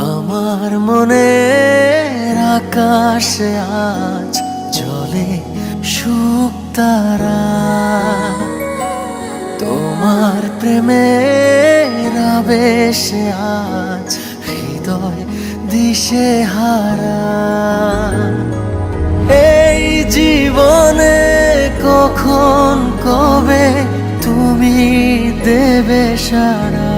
আমার মনের আকাশে আজ জ্বলে শুকতারা, তোমার প্রেমের আবেশে আজ হৃদয় দিশেহারা। এই জীবনে কখন কবে তুমি দেবে সাড়া,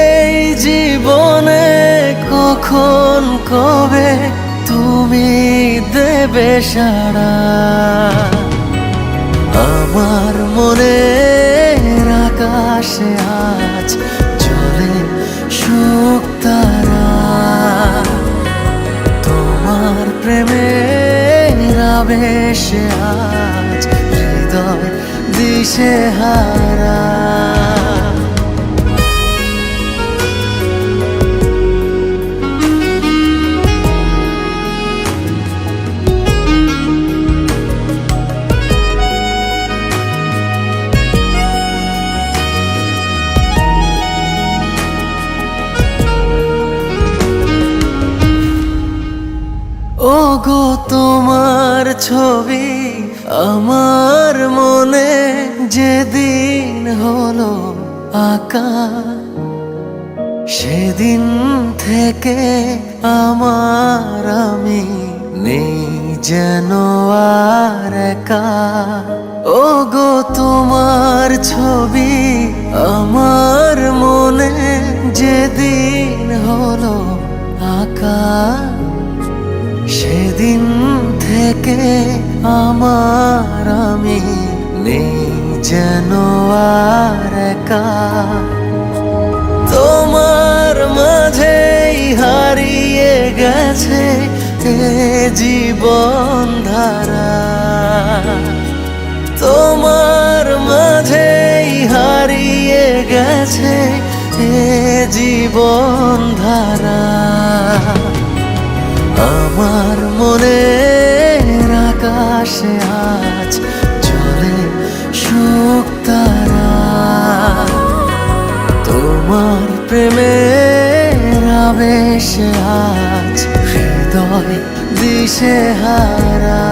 এই জীবনে কখন কবে তুমি দেবে সাড়া। আমার মনের আকাশে আজ জ্বলে শুকতারা, তোমার প্রেমের আবেশে আজ হৃদয় দিশেহারা। ওগো তোমার ছবি আমার মনে যেদিন হলো আঁকা, সেদিন থেকে আমার আমি নেই যেন আর একা। ওগো তোমার ছবি আমার মনে যেদিন হলো আঁকা, সেদিন থেকে আমার আমি নেই যেন আর একা। তোমার মাঝেই হারিয়ে গেছে এ জীবন ধারা, তোমার মাঝেই হারিয়ে গেছে এ জীবন ধারা। আমার মনের আকাশে আজ জ্বলে শুকতারা, তোমার প্রেমের আবেশে আজ হৃদয় দিশেহারা।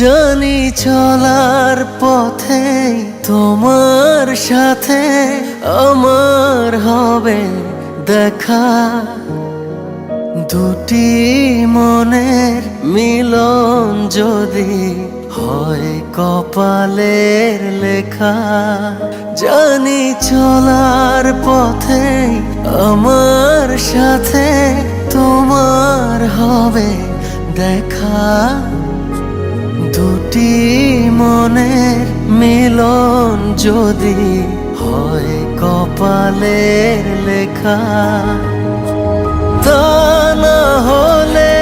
জানি চলার পথে তোমার সাথে আমার হবে দেখা, দুটি মনের মিলন যদি হয় কপালের লেখা। জানি চলার পথে আমার সাথে তোমার হবে দেখা, দুটি মনের মিলন যদি হয় কপালের লেখা। তা না হলে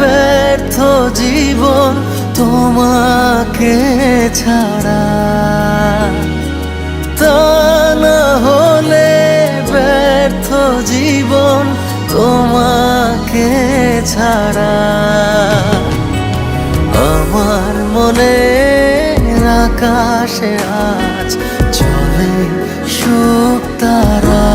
ব্যর্থ জীবন তোমাকে ছাড়া, তা না হলে ব্যর্থ জীবন তোমাকে ছাড়া। আমার মনের আকাশে আজ জ্বলে শুকতারা,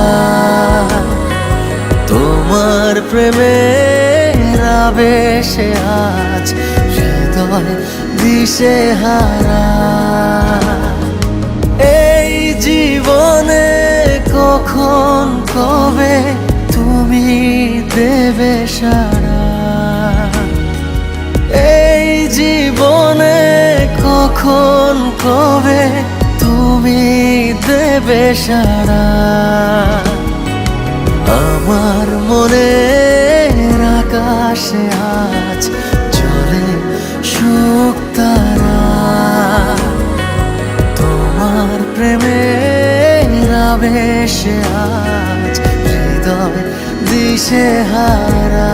তোমার প্রেমের আবেশে আজ হৃদয় দিশেহারা। এই জীবনে কখন কখন কবে তুমি দেবে সাড়া, এই জীবনে কখন কবে তুমি দেবে সাড়া। আমার মনের আকাশে আজ জ্বলে শুকতারা, তোমার প্রেমের আবেশে আজ হৃদয় দিশেহারা।